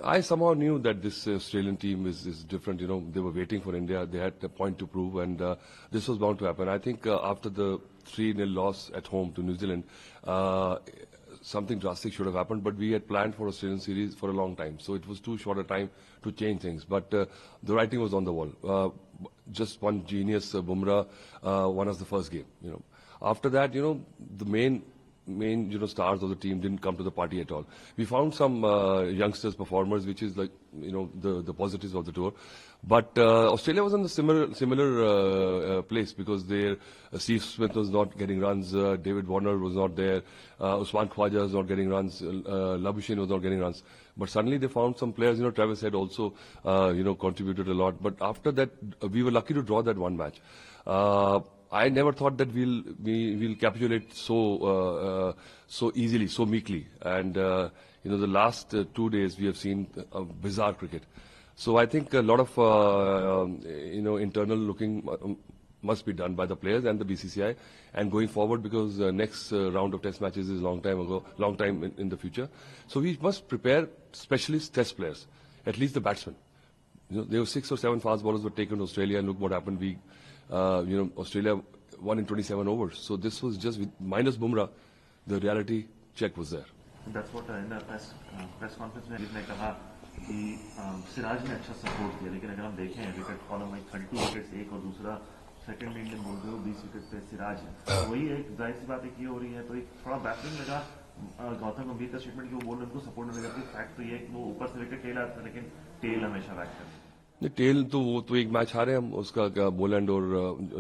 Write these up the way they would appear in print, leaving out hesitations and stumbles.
I somehow knew that this Australian team is different. You know, they were waiting for India. They had a point to prove, and this was bound to happen. I think after the 3-0 loss at home to New Zealand, something drastic should have happened. But we had planned for Australian series for a long time, so it was too short a time to change things. But the writing was on the wall. Just one genius, Bumrah, won us the first game. You know, after that, you know, the main stars of the team didn't come to the party at all. We found some youngsters performers, which is like, you know, the positives of the tour. But Australia was in a similar place because their Steve Smith was not getting runs, David Warner was not there, Usman Khawaja was not getting runs, Labuschagne was not getting runs. But suddenly they found some players. You know, Travis Head also contributed a lot. But after that, we were lucky to draw that one match. I never thought that we'll capitulate so easily, so meekly. And the last 2 days we have seen bizarre cricket. So I think a lot of internal looking must be done by the players and the BCCI, and going forward, because next round of Test matches is long time in the future. So we must prepare specialist Test players, at least the batsmen. You know, there were 6 or 7 fast bowlers were taken to Australia, and look what happened. Australia won in 27 overs. So this was just minus Bumrah. The reality check was there. That's what in the press conference में जिसने कहा कि सिराज ने अच्छा support किया, लेकिन अगर हम देखें विकेट कॉलम में 32 विकेट्स एक और दूसरा सेकंड इंडियन बोल रहे हो 20 विकेट पे सिराज है, तो वही एक जाहिर सी बात है की हो रही है, तो एक थोड़ा बैटिंग लगा गौतम गंभीर का स्टेटमेंट कि वो बोल रहे उनको सपोर्ट नहीं करती। फैक्ट तो ये है कि वो ऊपर से विकेट टेल आता है, लेकिन टेल हमेशा बैट करती है। टेल तो वो तो एक मैच हारे हम, उसका बोलैंड और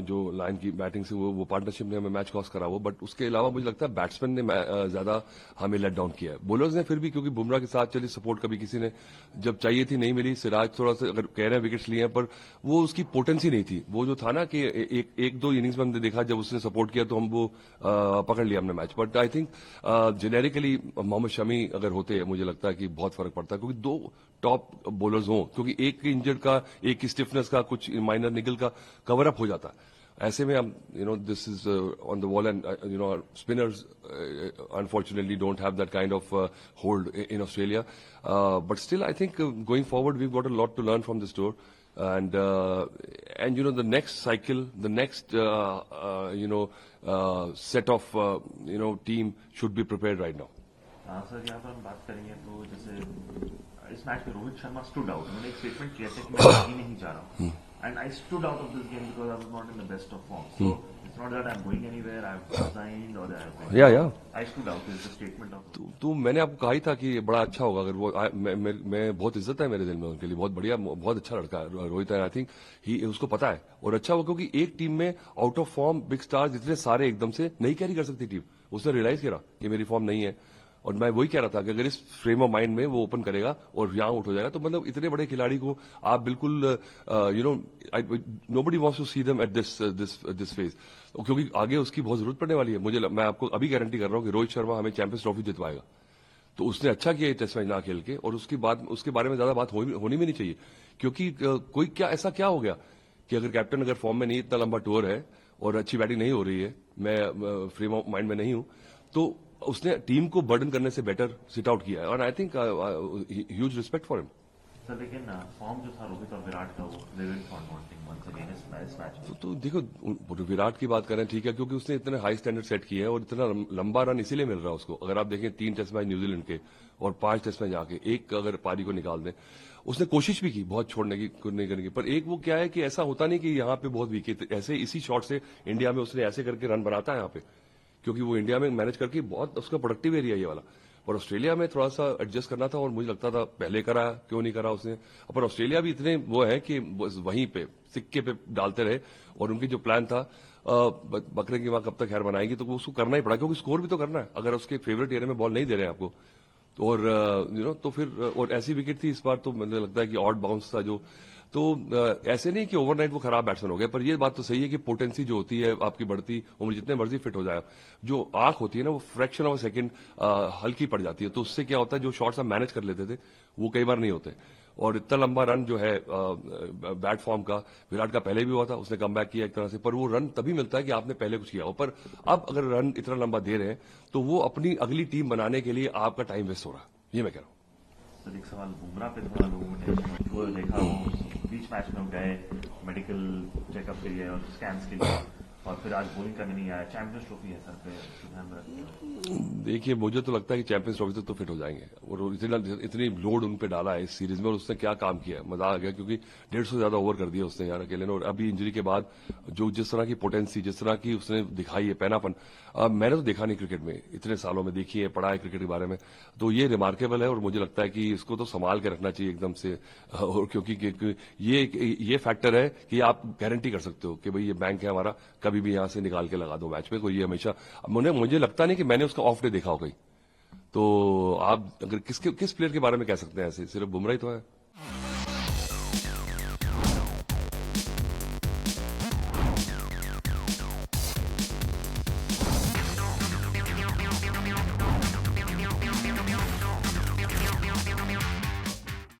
जो लाइन की बैटिंग से वो पार्टनरशिप ने हमें मैच कॉस्ट करा वो। बट उसके अलावा मुझे लगता है बैट्समैन ने ज्यादा हमें लेट डाउन किया है। बॉलर्स ने फिर भी, क्योंकि बुमराह के साथ चली सपोर्ट कभी किसी ने जब चाहिए थी नहीं मिली। सिराज थोड़ा सा अगर कह रहे हैं विकेट्स लिए हैं, पर वो उसकी पोटेंसी नहीं थी। वो जो था ना कि एक दो इनिंग्स में हमने देखा जब उसने सपोर्ट किया तो हम वो पकड़ लिया हमने match. But I think generically Mohammed Shami अगर होते, मुझे लगता है कि बहुत फर्क पड़ता है, क्योंकि 2 टॉप बॉलर्स हों, क्योंकि एक इंजर्ड का, एक की स्टिफनेस का, कुछ माइनर निगल का कवर अप हो जाता है। ऐसे में हम this is on the wall, and spinners unfortunately don't have that kind of hold in Australia. But still I think going forward we got a lot to learn from this tour, and the next cycle, the next set of team should be prepared right now. Sir यहाँ पर हम बात करेंगे तो जैसे इस match में Rohit Sharma stood out, उन्होंने एक स्टेटमेंट किया था कि मैं कहीं नहीं जा रहा हूँ, and I stood out of this game because I was not in the best of form, so it's not that I am going anywhere, I have resigned और I stood out is the statement of. तो मैंने आपको कहा ही था कि बड़ा अच्छा होगा अगर वो मैं बहुत इज्जत है मेरे दिल में उनके लिए, बहुत बढ़िया, बहुत अच्छा लड़का है रोहित है। आई थिंक ही उसको पता है, और अच्छा हुआ क्योंकि एक टीम में out of form big stars इतने सारे एकदम से नहीं कैरी कर सकती टीम। उसने रियलाइज किया कि मेरी फॉर्म नहीं है, और मैं वही कह रहा था कि अगर इस फ्रेम ऑफ माइंड में वो ओपन करेगा और यहाँ आउट हो जाएगा, तो मतलब इतने बड़े खिलाड़ी को आप बिल्कुल nobody wants to see them at this phase, क्योंकि आगे उसकी बहुत जरूरत पड़ने वाली है। मैं आपको अभी गारंटी कर रहा हूँ कि रोहित शर्मा हमें चैंपियंस ट्रॉफी जितवाएगा। तो उसने अच्छा किया टेस्ट मैच ना खेल के, और उसके बारे में ज्यादा बात होनी भी नहीं चाहिए, क्योंकि कोई ऐसा क्या हो गया कि अगर कैप्टन अगर फॉर्म में नहीं, इतना लंबा टूर है और अच्छी बैटिंग नहीं हो रही है, मैं फ्रेम ऑफ माइंड में नहीं हूं, तो उसने टीम को बर्डन करने से बेटर सिट आउट किया है, और I think huge respect for him. Sir लेकिन फॉर्म जो था रोहित और विराट का, वो वंस अगेन इस मैच। तो देखो, विराट की बात करें ठीक है, क्योंकि उसने इतने हाई स्टैंडर्ड सेट किए हैं और इतना लंबा रन इसीलिए मिल रहा है उसको। अगर आप देखें 3 टेस्ट मैच न्यूजीलैंड के और 5 टेस्ट मैच आके, एक अगर पारी को निकाल दें, उसने कोशिश भी की बहुत छोड़ने की, नहीं करने की, पर एक वो क्या है कि ऐसा होता नहीं कि यहाँ पे बहुत वीक है, ऐसे इसी शॉट से इंडिया में उसने ऐसे करके रन बनाता है यहाँ पे, क्योंकि वो इंडिया में मैनेज करके बहुत उसका प्रोडक्टिव एरिया ये वाला। और ऑस्ट्रेलिया में थोड़ा सा एडजस्ट करना था, और मुझे लगता था पहले करा, क्यों नहीं करा उसने। पर ऑस्ट्रेलिया भी इतने वो है कि वहीं पे सिक्के पे डालते रहे, और उनकी जो प्लान था बकरे की मां कब तक खैर बनाएगी, तो उसको करना ही पड़ा, क्योंकि स्कोर भी तो करना है। अगर उसके फेवरेट एरिया में बॉल नहीं दे रहे हैं आपको, और तो फिर और ऐसी विकेट थी इस बार, तो मुझे लगता है कि ऑड बाउंस था जो, तो ऐसे नहीं कि ओवरनाइट वो खराब बैट्समैन हो गए, पर ये बात तो सही है कि पोटेंसी जो होती है आपकी बढ़ती उम्र, जितने मर्जी फिट हो जाए, जो आंख होती है ना, वो फ्रैक्शन ऑफ सेकंड हल्की पड़ जाती है, तो उससे क्या होता है जो शॉट्स हम मैनेज कर लेते थे वो कई बार नहीं होते। और इतना लंबा रन जो है बैट फॉर्म का विराट का पहले भी हुआ था, उसने कमबैक किया एक तरह से, पर वो रन तभी मिलता है कि आपने पहले कुछ किया हो। पर अब अगर रन इतना लंबा दे रहे हैं तो वो अपनी अगली टीम बनाने के लिए आपका टाइम वेस्ट हो रहा है, ये मैं कह रहा हूँ। सर एक सवाल बुमराह पे थोड़ा लोगों को टेंशन वो देखा वो बीच मैच में गए मेडिकल चेकअप के लिए और स्कैन्स के लिए और फिर आज बॉलिंग करने नहीं आया। चैंपियंस ट्रॉफी है सर पे, तो ध्यान में रखते हैं। देखिए मुझे तो लगता है कि चैंपियंस ट्रॉफी तक तो फिट हो जाएंगे और इतनी लोड उन पे डाला है इस सीरीज में और उसने क्या काम किया है, मजा आ गया क्योंकि 150 से ज्यादा ओवर कर दिया उसने यार अकेले ने। और अभी इंजरी के बाद जो जिस तरह की पोटेंसी जिस तरह की उसने दिखाई है पैनापन, मैंने तो देखा नहीं क्रिकेट में, इतने सालों में देखी है पढ़ा है क्रिकेट के बारे में, तो ये रिमार्केबल है और मुझे लगता है कि इसको तो संभाल के रखना चाहिए एकदम से। और क्योंकि ये फैक्टर है कि आप गारंटी कर सकते हो कि भाई ये बैंक है हमारा, कभी भी यहां से निकाल के लगा दो मैच में, कोई ये हमेशा मुझे लगता नहीं कि मैंने उसका ऑफ डे देखा हो कहीं। तो आप अगर किस प्लेयर के बारे में कह सकते हैं ऐसे, सिर्फ बुमराह ही तो है।